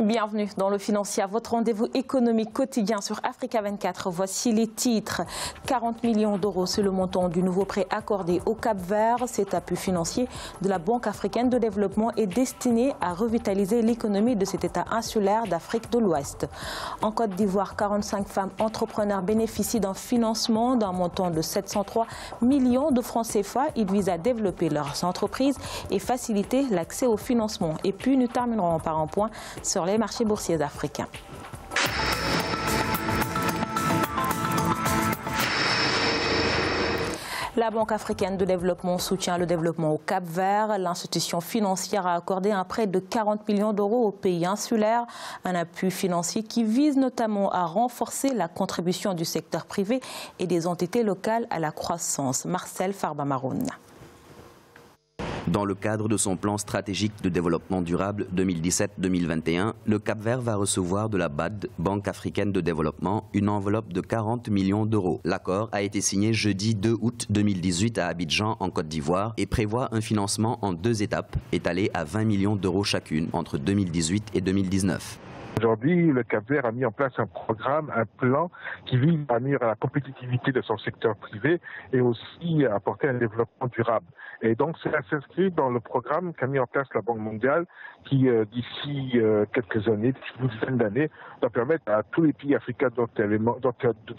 Bienvenue dans le Financier, votre rendez-vous économique quotidien sur Africa 24. Voici les titres. 40 millions d'euros, c'est le montant du nouveau prêt accordé au Cap-Vert. Cet appui financier de la Banque africaine de développement est destiné à revitaliser l'économie de cet État insulaire d'Afrique de l'Ouest. En Côte d'Ivoire, 45 femmes entrepreneurs bénéficient d'un financement d'un montant de 703 millions de francs CFA. Il vise à développer leurs entreprises et faciliter l'accès au financement. Et puis nous terminerons par un point sur les marchés boursiers africains. La Banque africaine de développement soutient le développement au Cap-Vert. L'institution financière a accordé un prêt de 40 millions d'euros au pays insulaire, un appui financier qui vise notamment à renforcer la contribution du secteur privé et des entités locales à la croissance. Marcel Farbamaroun. Dans le cadre de son plan stratégique de développement durable 2017-2021, le Cap-Vert va recevoir de la BAD, Banque africaine de développement, une enveloppe de 40 millions d'euros. L'accord a été signé jeudi 2 août 2018 à Abidjan, en Côte d'Ivoire, et prévoit un financement en 2 étapes, étalé à 20 millions d'euros chacune entre 2018 et 2019. Aujourd'hui, le Cap-Vert a mis en place un programme, un plan qui vise à améliorer la compétitivité de son secteur privé et aussi à apporter un développement durable. Et donc, cela s'inscrit dans le programme qu'a mis en place la Banque mondiale qui, d'ici quelques années, d'ici une dizaine d'années, doit permettre à tous les pays africains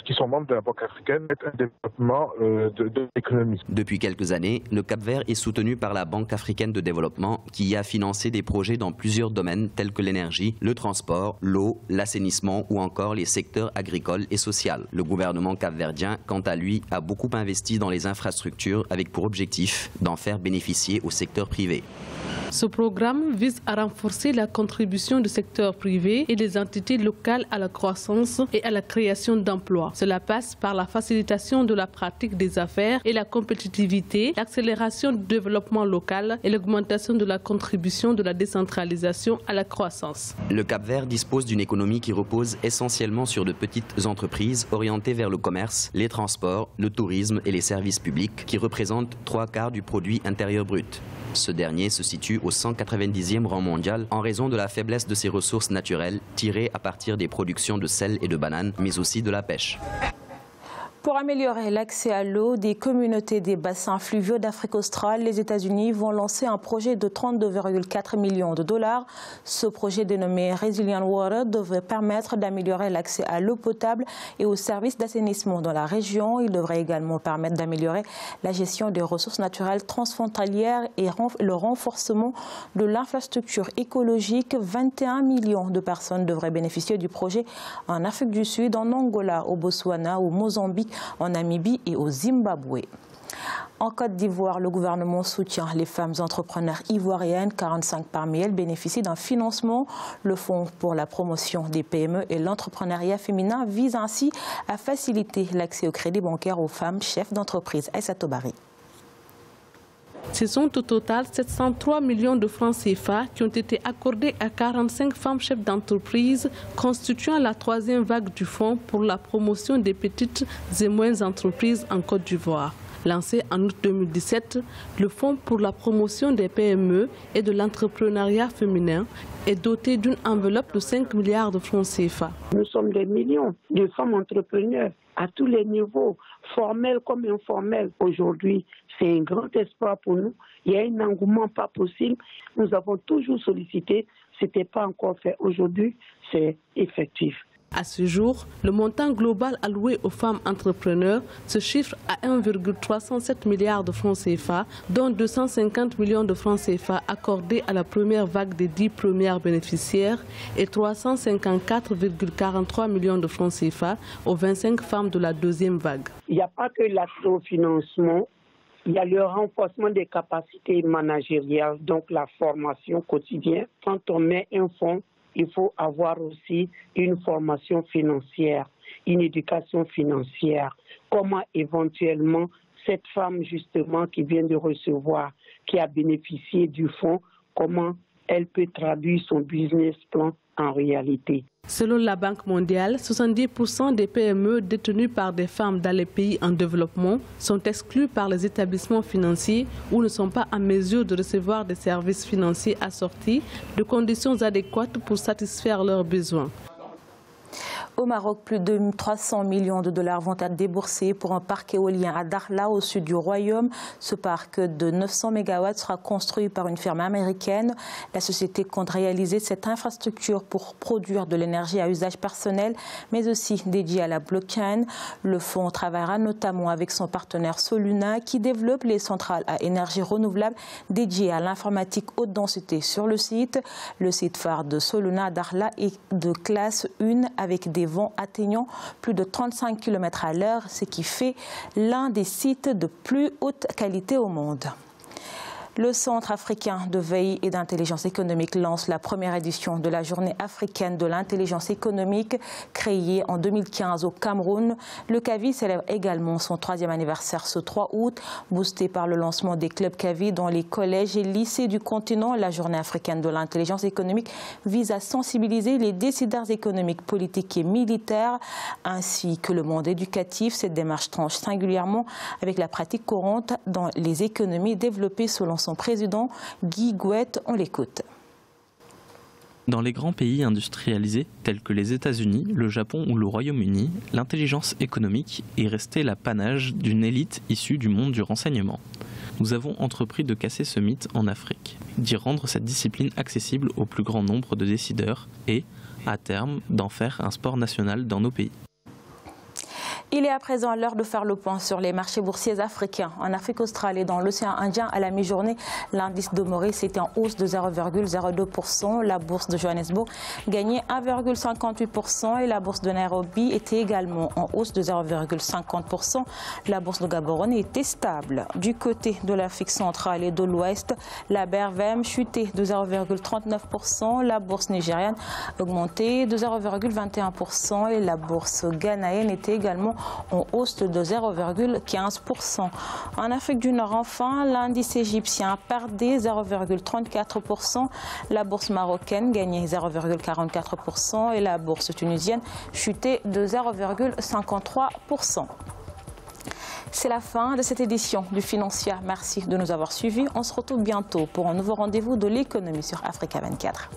qui sont membres de la Banque africaine un développement de l'économie. Depuis quelques années, le Cap-Vert est soutenu par la Banque africaine de développement qui a financé des projets dans plusieurs domaines tels que l'énergie, le transport, l'eau, l'assainissement ou encore les secteurs agricoles et sociaux. Le gouvernement capverdien, quant à lui, a beaucoup investi dans les infrastructures avec pour objectif d'en faire bénéficier au secteur privé. Ce programme vise à renforcer la contribution du secteur privé et des entités locales à la croissance et à la création d'emplois. Cela passe par la facilitation de la pratique des affaires et la compétitivité, l'accélération du développement local et l'augmentation de la contribution de la décentralisation à la croissance. Le Cap-Vert dispose d'une économie qui repose essentiellement sur de petites entreprises orientées vers le commerce, les transports, le tourisme et les services publics qui représentent 3/4 du produit intérieur brut. Ce dernier se situe au 190e rang mondial en raison de la faiblesse de ses ressources naturelles tirées à partir des productions de sel et de bananes, mais aussi de la pêche. Pour améliorer l'accès à l'eau des communautés des bassins fluviaux d'Afrique australe, les États-Unis vont lancer un projet de 32,4 millions de dollars. Ce projet dénommé Resilient Water devrait permettre d'améliorer l'accès à l'eau potable et aux services d'assainissement dans la région. Il devrait également permettre d'améliorer la gestion des ressources naturelles transfrontalières et le renforcement de l'infrastructure écologique. 21 millions de personnes devraient bénéficier du projet en Afrique du Sud, en Angola, au Botswana, au Mozambique, en Namibie et au Zimbabwe. En Côte d'Ivoire, le gouvernement soutient les femmes entrepreneurs ivoiriennes. 45 parmi elles bénéficient d'un financement. Le Fonds pour la promotion des PME et l'entrepreneuriat féminin vise ainsi à faciliter l'accès au crédit bancaire aux femmes chefs d'entreprise. Aïssa Tobari. Ce sont au total 703 millions de francs CFA qui ont été accordés à 45 femmes chefs d'entreprise, constituant la 3e vague du Fonds pour la promotion des petites et moyennes entreprises en Côte d'Ivoire. Lancé en août 2017, le Fonds pour la promotion des PME et de l'entrepreneuriat féminin est doté d'une enveloppe de 5 milliards de francs CFA. Nous sommes des millions de femmes entrepreneurs à tous les niveaux, formels comme informels. Aujourd'hui, c'est un grand espoir pour nous. Il y a un engouement pas possible. Nous avons toujours sollicité. Ce n'était pas encore fait. Aujourd'hui, c'est effectif. À ce jour, le montant global alloué aux femmes entrepreneurs se chiffre à 1,307 milliards de francs CFA, dont 250 millions de francs CFA accordés à la première vague des 10 premières bénéficiaires et 354,43 millions de francs CFA aux 25 femmes de la 2e vague. Il n'y a pas que l'accès au financement, il y a le renforcement des capacités managériales, donc la formation quotidienne. Quand on met un fonds, il faut avoir aussi une formation financière, une éducation financière. Comment éventuellement cette femme justement qui vient de recevoir, qui a bénéficié du fonds, comment elle peut traduire son business plan en réalité. Selon la Banque mondiale, 70% des PME détenues par des femmes dans les pays en développement sont exclues par les établissements financiers ou ne sont pas en mesure de recevoir des services financiers assortis de conditions adéquates pour satisfaire leurs besoins. Au Maroc, plus de 300 millions de dollars vont être déboursés pour un parc éolien à Dakhla, au sud du royaume. Ce parc de 900 MW sera construit par une firme américaine. La société compte réaliser cette infrastructure pour produire de l'énergie à usage personnel, mais aussi dédiée à la blockchain. Le fonds travaillera notamment avec son partenaire Soluna, qui développe les centrales à énergie renouvelable dédiées à l'informatique haute densité sur le site. Le site phare de Soluna à Dakhla est de classe 1 avec des vents atteignant plus de 35 km à l'heure, ce qui fait l'un des sites de plus haute qualité au monde. Le Centre africain de veille et d'intelligence économique lance la première édition de la Journée africaine de l'intelligence économique créée en 2015 au Cameroun. Le CAVI célèbre également son 3e anniversaire ce 3 août. Boosté par le lancement des clubs CAVI dans les collèges et lycées du continent, la Journée africaine de l'intelligence économique vise à sensibiliser les décideurs économiques, politiques et militaires, ainsi que le monde éducatif. Cette démarche tranche singulièrement avec la pratique courante dans les économies développées selon son président Guy Gouet. On l'écoute. Dans les grands pays industrialisés tels que les États-Unis, le Japon ou le Royaume-Uni, l'intelligence économique est restée l'apanage d'une élite issue du monde du renseignement. Nous avons entrepris de casser ce mythe en Afrique, d'y rendre cette discipline accessible au plus grand nombre de décideurs et, à terme, d'en faire un sport national dans nos pays. Il est à présent l'heure de faire le point sur les marchés boursiers africains. En Afrique australe et dans l'océan Indien, à la mi-journée, l'indice de Maurice était en hausse de 0,02%. La bourse de Johannesburg gagnait 1,58% et la bourse de Nairobi était également en hausse de 0,50%. La bourse de Gaborone était stable. Du côté de l'Afrique centrale et de l'Ouest, la BRVM chutait de 0,39%. La bourse nigériane augmentait de 0,21% et la bourse ghanéenne était également en hausse de 0,15%. En Afrique du Nord, enfin, l'indice égyptien perdait 0,34%, la bourse marocaine gagnait 0,44% et la bourse tunisienne chutait de 0,53%. C'est la fin de cette édition du Financière. Merci de nous avoir suivis. On se retrouve bientôt pour un nouveau rendez-vous de l'économie sur Africa 24.